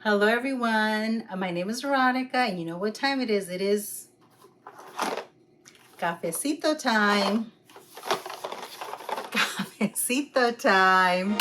Hello everyone, my name is Veronica and you know what time it is. It is cafecito time. Cafecito time.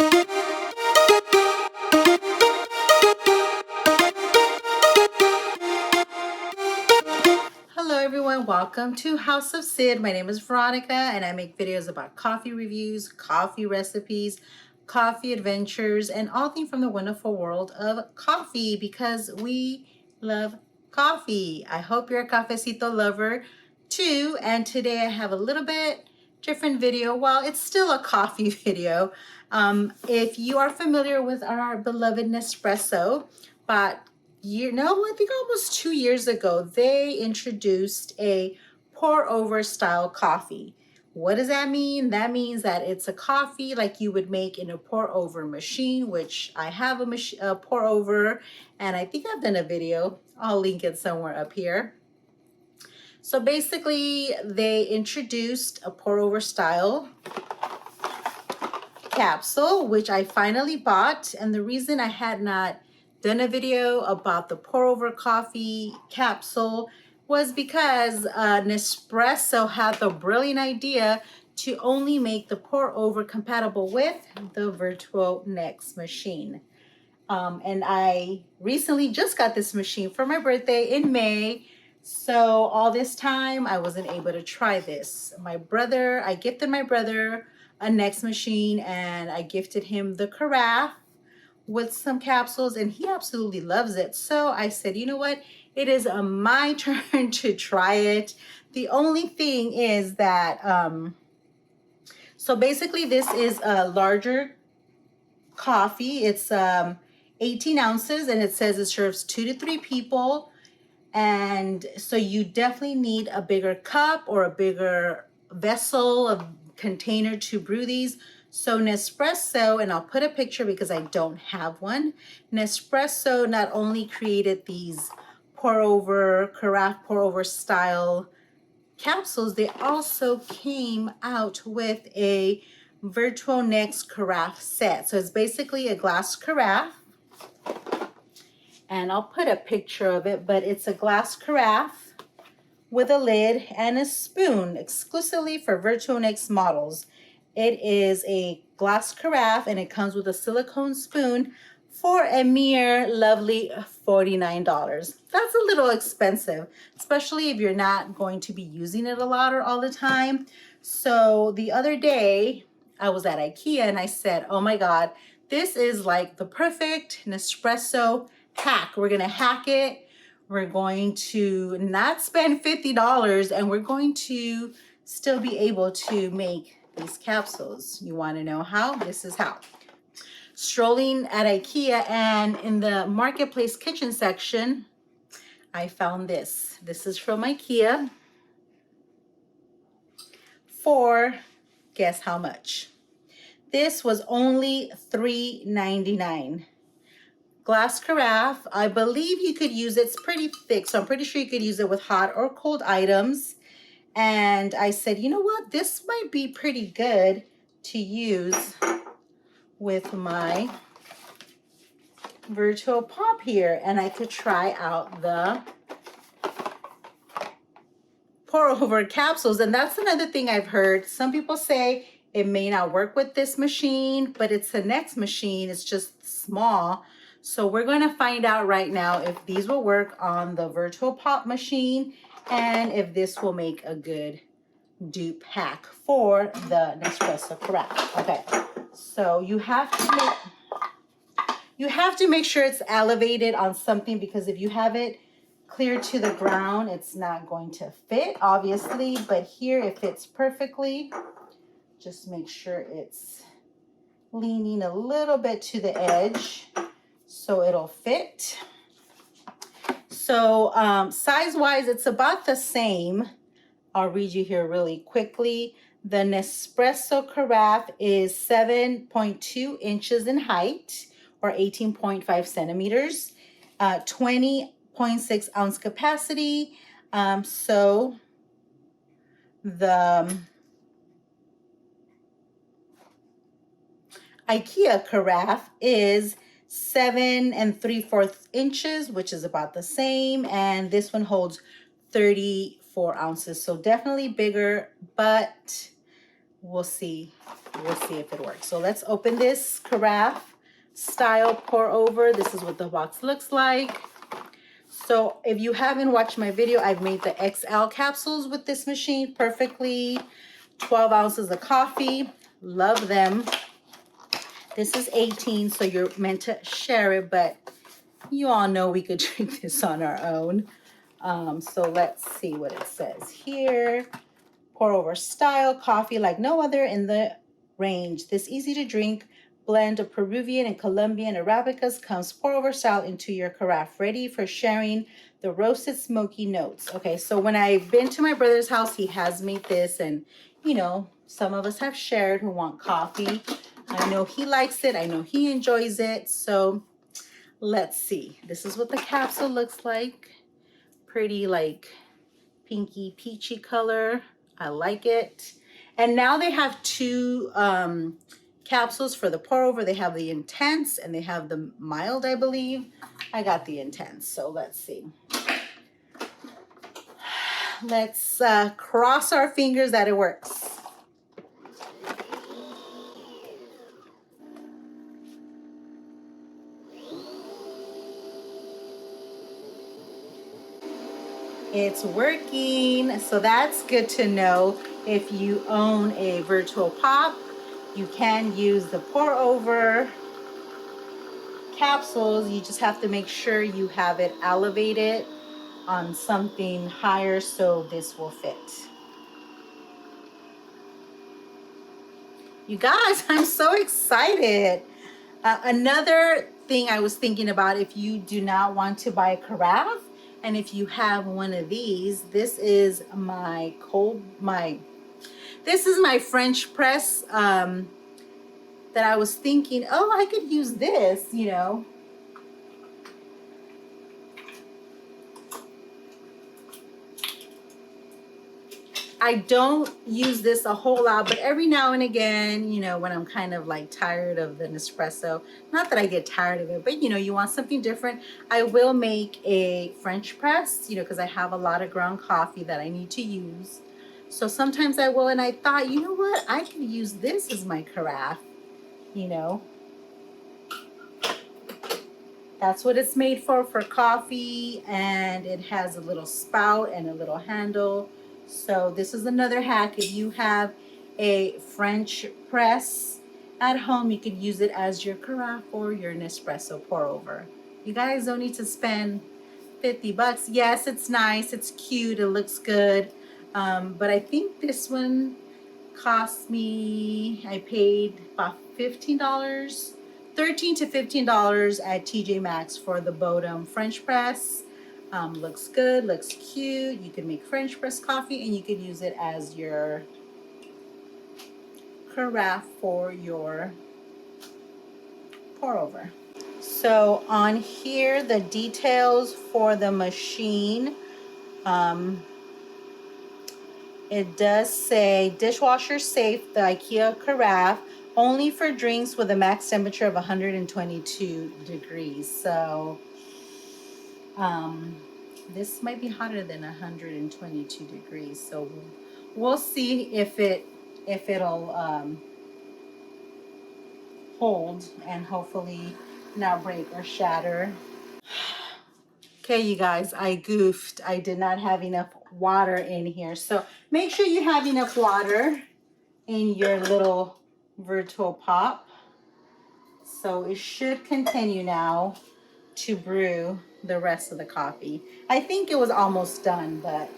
Hello everyone, welcome to House of Sid. My name is Veronica and I make videos about coffee reviews, coffee recipes, coffee adventures, and all things from the wonderful world of coffee because we love coffee. I hope you're a cafecito lover too, and today I have a little bit different video. Well, it's still a coffee video. If you are familiar with our beloved Nespresso, but I think almost 2 years ago, they introduced a pour over style coffee. What does that mean? That means that it's a coffee like you would make in a pour over machine, which I have a pour over, and I think I've done a video. I'll link it somewhere up here. So basically, they introduced a pour over style capsule, which I finally bought. And the reason I had not done a video about the pour over coffee capsule was because Nespresso had the brilliant idea to only make the pour over compatible with the Virtuo Next machine. And I recently just got this machine for my birthday in May. So all this time I wasn't able to try this. I gifted my brother a Next machine and I gifted him the carafe with some capsules and he absolutely loves it. So I said, you know what? It is my turn to try it. The only thing is that, so basically this is a larger coffee. It's 18 ounces and it says it serves 2 to 3 people. And so you definitely need a bigger cup or a bigger vessel, a container to brew these. So Nespresso, and I'll put a picture because I don't have one. Nespresso not only created these carafe pour over style capsules, they also came out with a Virtuo Next carafe set. So it's basically a glass carafe. And I'll put a picture of it, but it's a glass carafe with a lid and a spoon exclusively for Virtuo Next models. It is a glass carafe and it comes with a silicone spoon for a mere lovely $49. That's a little expensive, especially if you're not going to be using it a lot or all the time. So the other day I was at Ikea and I said, oh my God, this is like the perfect Nespresso hack. We're gonna hack it. We're going to not spend $50 and we're going to still be able to make these capsules. You want to know how? This is how. Strolling at Ikea and in the marketplace kitchen section, I found this. This is from Ikea for, guess how much? This was only $3.99. Glass carafe. I believe you could use it. It's pretty thick, so I'm pretty sure you could use it with hot or cold items. And I said, you know what? This might be pretty good to use with my Virtuo Pop here. And I could try out the pour over capsules. And that's another thing I've heard. Some people say it may not work with this machine, but it's the Next machine. It's just small. So we're going to find out right now if these will work on the Virtuo Pop machine and if this will make a good dupe hack for the Nespresso carafe. Okay, so you have to make sure it's elevated on something because if you have it clear to the ground, it's not going to fit, obviously. But here it fits perfectly. Just make sure it's leaning a little bit to the edge so it'll fit. So size-wise, it's about the same. I'll read you here really quickly. The Nespresso carafe is 7.2 inches in height or 18.5 centimeters, 20.6 ounce capacity. So the Ikea carafe is 7 3/4 inches, which is about the same. And this one holds 34 ounces. So definitely bigger, but we'll see. We'll see if it works. So let's open this carafe style pour over. This is what the box looks like. So if you haven't watched my video, I've made the XL capsules with this machine perfectly. 12 ounces of coffee. Love them. This is 18, so you're meant to share it, but you all know we could drink this on our own. So let's see what it says here. Pour over style, coffee like no other in the range. This easy to drink blend of Peruvian and Colombian Arabicas comes pour over style into your carafe, ready for sharing the roasted smoky notes. Okay, so when I've been to my brother's house, he has made this, and you know, some of us have shared who want coffee. I know he likes it. I know he enjoys it. So let's see. This is what the capsule looks like. Pretty like pinky peachy color. I like it. And now they have two capsules for the pour over. They have the intense and they have the mild, I believe. I got the intense, so let's see. Let's cross our fingers that it works. It's working, so that's good to know. If you own a virtual pop, you can use the pour over capsules. You just have to make sure you have it elevated on something higher so this will fit. You guys, I'm so excited. Another thing I was thinking about, if you do not want to buy a carafe, and if you have one of these, this is my French press that I was thinking, oh, I could use this, you know. I don't use this a whole lot, but every now and again, you know, when I'm kind of like tired of the Nespresso, not that I get tired of it, but you know, you want something different, I will make a French press, you know, because I have a lot of ground coffee that I need to use. So sometimes I will, and I thought, you know what, I could use this as my carafe, you know. That's what it's made for coffee, and it has a little spout and a little handle. So this is another hack. If you have a French press at home, you could use it as your carafe or your Nespresso pour over. You guys don't need to spend 50 bucks. Yes, it's nice, it's cute, it looks good. But I think this one cost me, I paid about $15, $13 to $15 at TJ Maxx for the Bodum French press. Looks good, looks cute. You can make French press coffee and you could use it as your carafe for your pour over. So on here, the details for the machine, it does say dishwasher safe, the Ikea carafe, only for drinks with a max temperature of 122 degrees. So this might be hotter than 122 degrees. So we'll see if it'll hold and hopefully not break or shatter. Okay, you guys, I goofed. I did not have enough water in here. So make sure you have enough water in your little virtual pop. So it should continue now to brew the rest of the coffee. I think it was almost done, but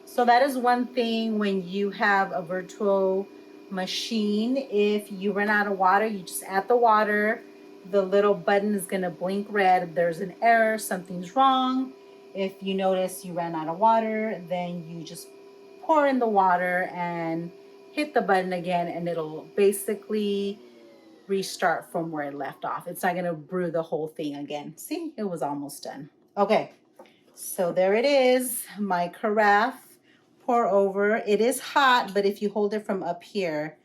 so that is one thing when you have a virtual machine. If you run out of water, you just add the water. The little button is going to blink red. If there's an error, something's wrong. If you notice you ran out of water, then you just pour in the water and hit the button again, and it'll basically restart from where it left off. It's not going to brew the whole thing again. See, it was almost done. Okay, so there it is, my carafe pour over. It is hot, but if you hold it from up here,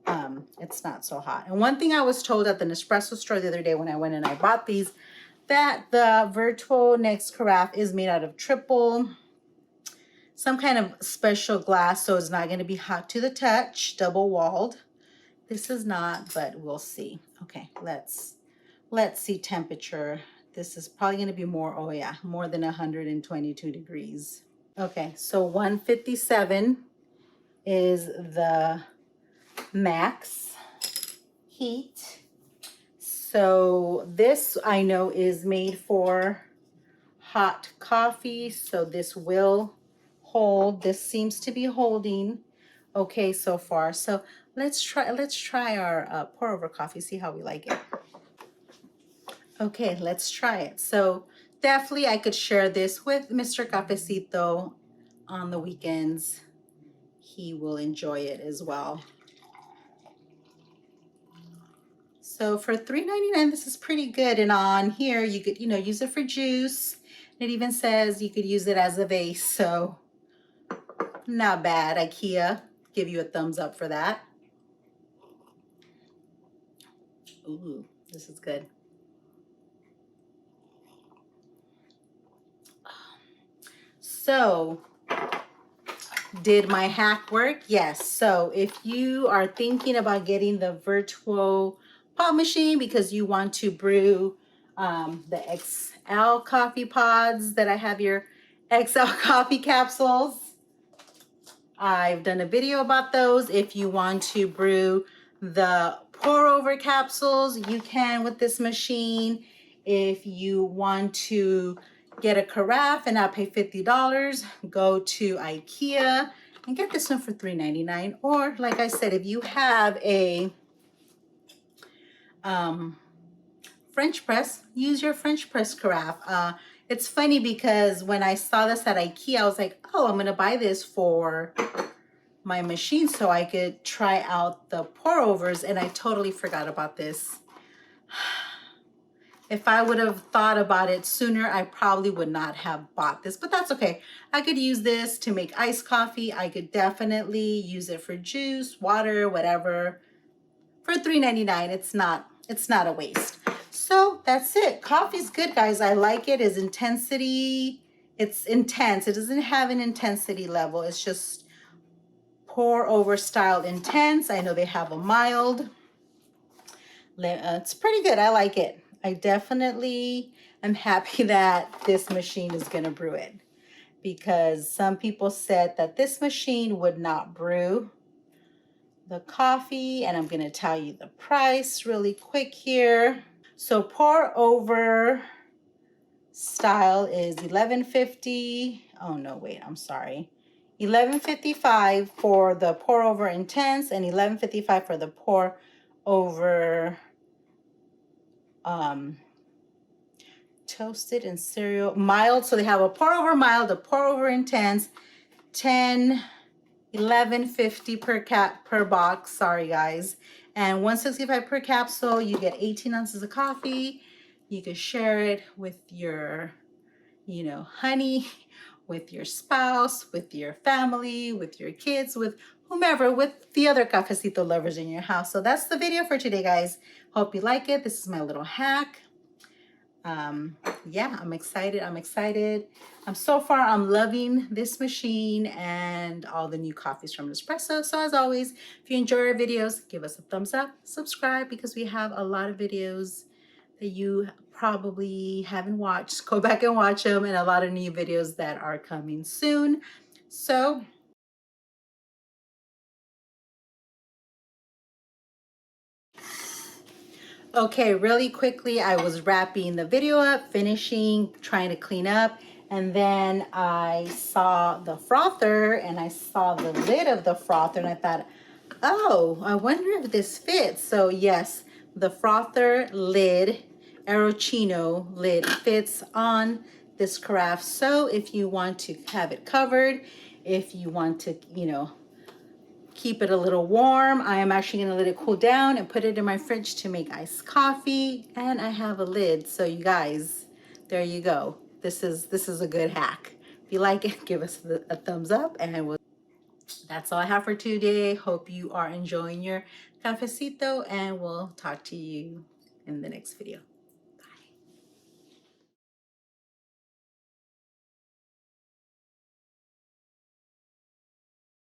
it's not so hot. And one thing I was told at the Nespresso store the other day when I went and I bought these, that the Virtual Next carafe is made out of some kind of special glass, so it's not going to be hot to the touch, double walled. This is not, but we'll see. Okay, let's see temperature. This is probably going to be more, oh yeah, more than 122 degrees. Okay, so 157 is the max heat. So this I know is made for hot coffee, so this will hold. This seems to be holding okay so far. So let's try our pour over coffee, see how we like it. Okay, let's try it. So definitely I could share this with Mr. Cafecito on the weekends. He will enjoy it as well. So for $3.99, this is pretty good. And on here, you could, use it for juice. It even says you could use it as a vase. So not bad. Ikea, give you a thumbs up for that. Ooh, this is good. So did my hack work? Yes. So if you are thinking about getting the virtual pod machine because you want to brew the XL coffee pods that I have your XL coffee capsules, I've done a video about those. If you want to brew the pour over capsules, you can with this machine. If you want to get a carafe and not pay $50, go to Ikea and get this one for $3.99. Or like I said, if you have a French press, use your French press carafe. It's funny because when I saw this at Ikea, I was like, oh, I'm gonna buy this for my machine so I could try out the pour overs, and I totally forgot about this. If I would have thought about it sooner, I probably would not have bought this, but that's okay. I could use this to make iced coffee. I could definitely use it for juice, water, whatever. For $3.99, it's not a waste. So that's it. Coffee's good, guys. I like it. It's intensity. It's intense. It doesn't have an intensity level. It's just pour over style intense. I know they have a mild. It's pretty good. I like it. I definitely am happy that this machine is going to brew it, because some people said that this machine would not brew the coffee, and I'm going to tell you the price really quick here. So pour over style is $11.50. Oh no, wait, I'm sorry. $11.55 for the pour over intense and $11.55 for the pour over toasted and cereal mild. So they have a pour over mild, a pour over intense, $11.50 per box. Sorry guys. And $165 per capsule. You get 18 ounces of coffee. You can share it with your, honey, with your spouse, with your family, with your kids, with whomever, with the other cafecito lovers in your house. So that's the video for today, guys. Hope you like it. This is my little hack. Yeah, I'm excited. So far, I'm loving this machine and all the new coffees from Nespresso. So as always, if you enjoy our videos, give us a thumbs up, subscribe, because we have a lot of videos that you probably haven't watched. Go back and watch them, and a lot of new videos that are coming soon. So okay, really quickly, I was wrapping the video up, finishing, trying to clean up, and then I saw the frother and I saw the lid of the frother, and I thought, oh, I wonder if this fits. So yes, the frother lid, Aerochino lid, fits on this carafe. So if you want to have it covered, if you want to, keep it a little warm, I am actually gonna let it cool down and put it in my fridge to make iced coffee. And I have a lid, so you guys, there you go. This is a good hack. If you like it, give us a thumbs up, and That's all I have for today. Hope you are enjoying your cafecito, and we'll talk to you in the next video.